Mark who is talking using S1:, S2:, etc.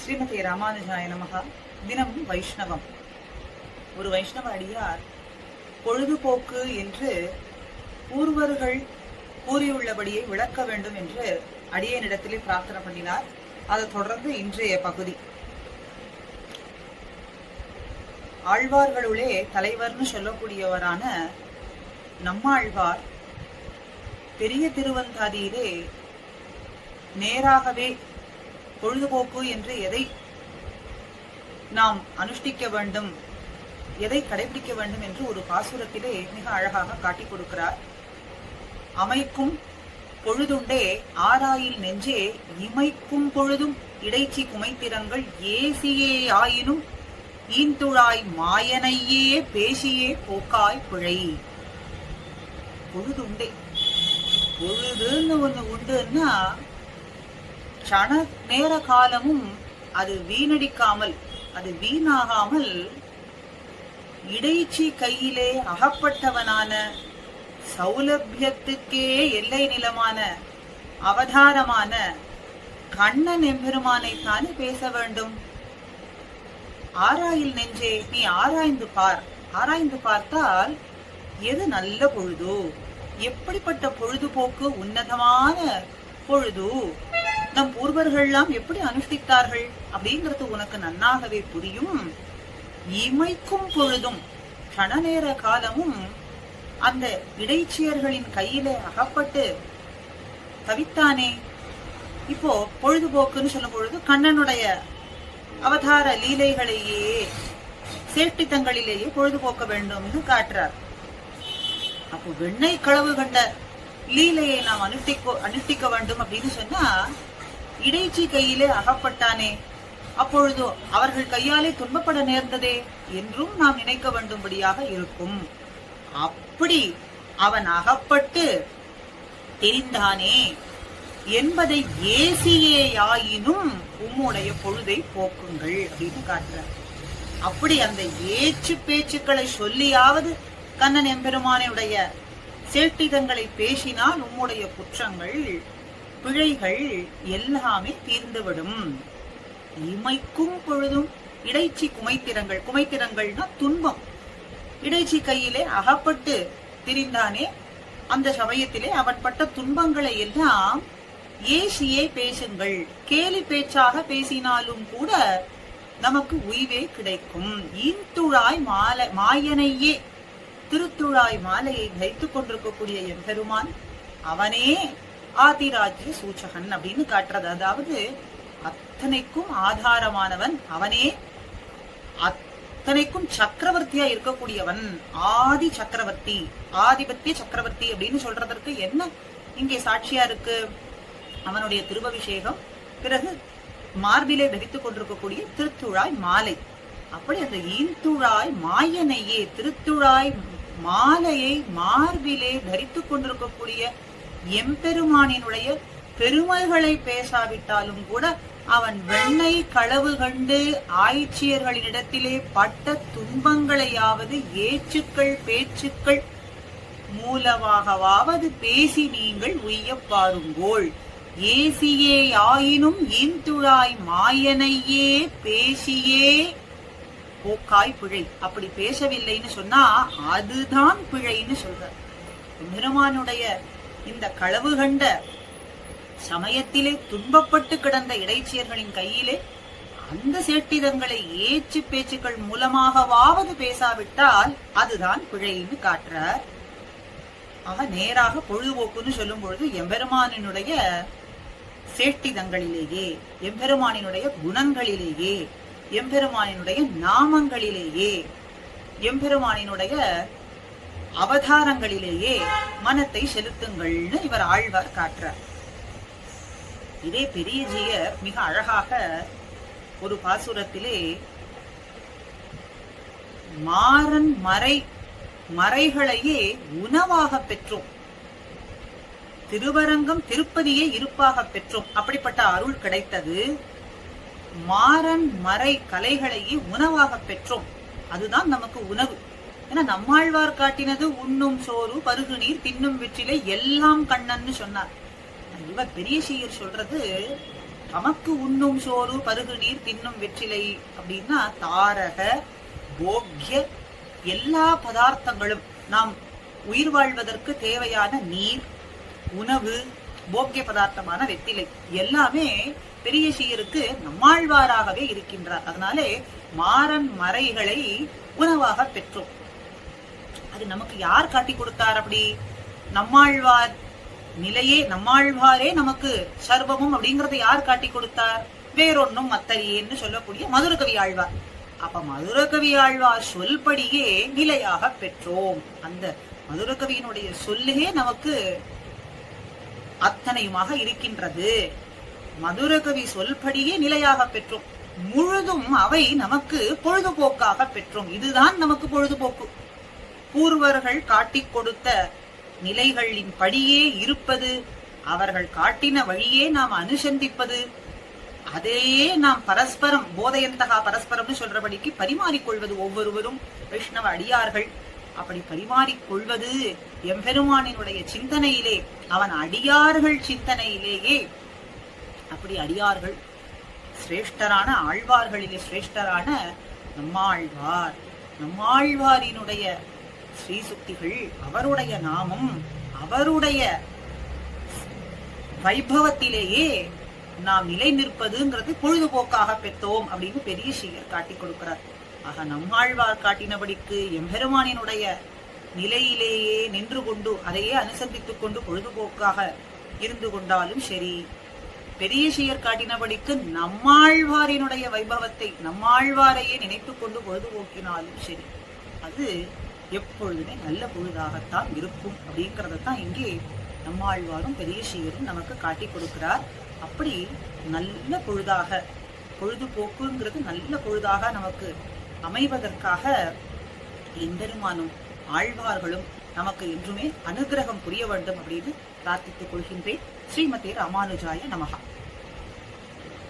S1: ஸ்ரீமதி ராமானுஜாய நமகா. தினம் வைஷ்ணவம். ஒரு வைஷ்ணவ அடியார் பொழுதுபோக்கு என்று பூர்வர்கள் கூறியுள்ளபடியே விளக்க வேண்டும் என்று அடியனிடத்திலே பிரார்த்தனை பண்ணினார். அதை தொடர்ந்து இன்றைய பகுதி. ஆழ்வார்களுளே தலைவர்னு சொல்லக்கூடியவரான நம்மாழ்வார் பெரிய திருவந்தாதியிலே நேராகவே பொழுதுபோக்கு என்று எதை நாம் அனுஷ்டிக்க வேண்டும், எதை கடைபிடிக்க வேண்டும் என்று ஒரு பாசுரத்திலே மிக அழகாக காட்டிக் கொடுக்கிறார். அமைக்கும் பொழுதுண்டே ஆராயில் நெஞ்சே இமைக்கும் பொழுதும் இடைச்சி குமைத்திரங்கள் ஏசியே ஆயினும் ஈந்துழாய் மாயனையே பேசியே போக்காய் பிழை. பொழுதுண்டே, பொழுதுன்னு ஒண்ணு உண்டுன்னா கண நேர காலமும் அது வீணடிக்காமல், அது வீணாகாமல் இடைச்சி கையிலே அகப்பட்டவனான சௌலபியத்துக்கே எல்லை நிலமான அவதாரமான கண்ணன் எம்பெருமானை தானே பேச வேண்டும். ஆராயில் நெஞ்சே, நீ ஆராய்ந்து பார். ஆராய்ந்து பார்த்தால் எது நல்ல பொழுது, எப்படிப்பட்ட பொழுதுபோக்கு உன்னதமான பொழுது, நம் பூர்வர்கள்லாம் எப்படி அனுஷ்டித்தார்கள் அப்படிங்கிறது உனக்கு நன்னாகவே புரியும். இமைக்கும் பொழுதும் கண நேர காலமும் அந்த இடைச்சியர்களின் கையிலே அகப்பட்டு தவித்தானே. இப்போ பொழுதுபோக்குன்னு சொல்லும் பொழுது கண்ணனுடைய அவதார லீலைகளையே சேஷ்டித்தங்களிலேயே பொழுதுபோக்க வேண்டும்னு காட்டுறார். அப்போ வெண்ணெய் களவு கண்ட லீலையை நாம் அனுஷ்டிக்க வேண்டும் அப்படின்னு சொன்னா இடைச்சி கையிலே அகப்பட்டானே, அப்பொழுது அவர்கள் கையாலே துன்பப்பட நேர்ந்ததே என்றும் நாம் நினைக்க வேண்டும்படியாக இருக்கும். அப்படி அவன் அகப்பட்டு தெரிந்தானே என்பதை ஏசியேயாயினும் உம்முடைய பொழுதை போக்குங்கள் அப்படின்னு காட்டுறார். அப்படி அந்த ஏச்சு பேச்சுக்களை சொல்லியாவது கண்ணன் எம்பெருமானுடைய சேட்டிதங்களை பேசினால் உம்முடைய குற்றங்கள் பிழைகள் எல்லாமே தீர்ந்துவிடும். இமைக்கும் பொழுதும் இடைச்சி குமைத்திரங்கள், குமைத்திரங்கள்னா துன்பம், இடைச்சி கையிலே அகப்பட்டு திரிந்தானே, அந்த சமயத்திலே அவன் பட்ட துன்பங்களை எல்லாம் ஏசியே பேசுங்கள். கேலி பேச்சாக பேசினாலும் கூட நமக்கு உய்வே கிடைக்கும். ஈந்துழாய் மாயனையே, திருத்துழாய் மாலையை தரித்துக் கொண்டிருக்கக்கூடிய எம்பெருமான் அவனே ஆதிராஜ்ய சூச்சகன் அப்படின்னு காட்டுறது. அதாவது அத்தனைக்கும் ஆதாரமானவன் அவனே, அத்தனைக்கும் சக்கரவர்த்தியா இருக்கக்கூடியவன், ஆதி சக்கரவர்த்தி, ஆதிபத்திய சக்கரவர்த்தி அப்படின்னு சொல்றதற்கு என்ன இங்கே சாட்சியா இருக்கு? அவனுடைய திருவபிஷேகம், பிறகு மார்பிலே தரித்துக் கொண்டிருக்கக்கூடிய திருத்துழாய் மாலை. அப்படி அந்த ஈந்துழாய் மாயனையே, திருத்துழாய் மாலையை மார்பிலே தரித்துக் கொண்டிருக்கக்கூடிய எம்பெருமானினுடைய பெருமைகளை பேசாவிட்டாலும் கூட அவன் வெண்ணெய் களவு கண்டு ஆய்ச்சியர்களிடத்திலே பட்ட துன்பங்களையாவது ஏச்சுக்கள் பேச்சுக்கள் மூலமாகவாவது பேசி நீங்கள் உய்ய பாருங்கோள். ஏசியே ஆயினும் ஈந்துழாய் மாயனையே பேசியே போக்காய் பிழை. அப்படி பேசவில்லைன்னு சொன்னா அதுதான் பிழைன்னு சொல்ற. பெருமானுடைய இந்த களவு கண்ட சமயத்திலே துன்பப்பட்டு கிடந்த இடைச்சியர்களின் கையிலே அந்த சேட்டிதங்களை ஏச்சு பேச்சுக்கள் மூலமாகவாவது பேசாவிட்டால் அதுதான் பிழைன்னு காட்டுறார். ஆக நேராக பொழுதுபோக்குன்னு சொல்லும் பொழுது எம்பெருமானினுடைய சேட்டிதங்களிலேயே, எம்பெருமானினுடைய குணங்களிலேயே, எம்பெருமானினுடைய நாமங்களிலேயே, எம்பெருமானினுடைய அவதாரங்களிலேயே மனத்தை செலுத்துங்கள்னு இவர் ஆழ்வார் காட்டுறார். இதே பெரியஜியர் மிக அழகாக ஒரு பாசுரத்திலே மாறன் மறைகளையே உணவாக பெற்றோம், திருவரங்கம் திருப்பதியே இருப்பாக பெற்றோம். அப்படிப்பட்ட அருள் கிடைத்தது. மாறன் மறை கலைகளையே உணவாக பெற்றோம், அதுதான் நமக்கு உணவு. ஏன்னா நம்மாழ்வார் காட்டினது உண்ணும் சோறு பருகு நீர் தின்னும் வெற்றிலை எல்லாம் கண்ணன்னு சொன்னார். இவர் பெரிய சீயர் சொல்றது தமக்கு உண்ணும் சோறு பருகு நீர் தின்னும் வெற்றிலை அப்படின்னா தாரக போக்ய எல்லா பதார்த்தங்களும் நாம் உயிர் வாழ்வதற்கு தேவையான நீர், உணவு, போக்கிய பதார்த்தமான வெற்றிலை எல்லாமே பெரிய சீருக்கு நம்மாழ்வாராகவே இருக்கின்றார். அதனாலே மாறன் மறைகளை உணவாக பெற்றோம். அது நமக்கு யார் காட்டி கொடுத்தார்? அப்படி நம்மாழ்வார் நிலையே, நம்மாழ்வாரே நமக்கு சர்வமும் அப்படிங்கறத யார் காட்டி கொடுத்தார்? வேறொன்னும் மத்தரியேன்னு சொல்லக்கூடிய மதுரகவி ஆழ்வார். அப்ப மதுரகவி ஆழ்வார் சொல்படியே நிலையாக பெற்றோம். அந்த மதுரகவியினுடைய சொல்லே நமக்கு அத்தனையுமாக இருக்கின்றது. மதுரகவி சொல்படியே நிலையாக பெற்றோம். முழுதும் அவை நமக்கு பொழுதுபோக்காக பெற்றோம். இதுதான் நமக்கு பொழுதுபோக்கு. பூர்வர்கள் காட்டிக் கொடுத்த நிலைகளின் படியே இருப்பது, அவர்கள் காட்டின வழியே நாம் அனுசந்திப்பது, அதையே நாம் பரஸ்பரம் போதையந்தகா பரஸ்பரம்னு சொல்றபடிக்கு பரிமாறிக்கொள்வது. ஒவ்வொருவரும் வைஷ்ணவ அடியார்கள் அப்படி பரிமாறிக்கொள்வது எம்பெருமானினுடைய சிந்தனையிலே, அவன் அடியார்கள் சிந்தனையிலேயே. அப்படி அடியார்கள் சிரேஷ்டரான ஆழ்வார்களிலே சிரேஷ்டரான நம்மாழ்வார், நம்மாழ்வாரினுடைய ஸ்ரீசுக்திகள், அவருடைய நாமம், அவருடைய வைபவத்திலேயே நாம் நிலை நிற்பதுங்கிறது பொழுதுபோக்காக பெற்றோம் அப்படின்னு பெரிய சீயர் காட்டி கொடுக்கிறார். ஆக நம்மாழ்வார் காட்டினபடிக்கு எம்பெருமானினுடைய நிலையிலேயே நின்று கொண்டு அதையே அனுசந்தித்துக் கொண்டு பொழுதுபோக்காக இருந்து கொண்டாலும் சரி, பெரிய சீயர் காட்டினபடிக்கு நம்மாழ்வாரினுடைய வைபவத்தை, நம்மாழ்வாரையே நினைத்துக் கொண்டு பொழுதுபோக்கினாலும் சரி, அது எப்பொழுதுமே நல்ல பொழுதாகத்தான் இருக்கும் அப்படிங்கறதான் இங்கே நம்மாழ்வாரும் பெரிய சீயரும் நமக்கு காட்டி கொடுக்கிறார். அப்படி நல்ல பொழுதாக, பொழுதுபோக்குங்கிறது நல்ல பொழுதாக நமக்கு அமைவதற்காக எம்பெருமானும் ஆழ்வார்களும் நமக்கு என்றுமே அனுகிரகம் புரிய வேண்டும் அப்படின்னு பிரார்த்தித்துக் கொள்கின்றேன். ஸ்ரீமதே ராமானுஜாய நமஹா.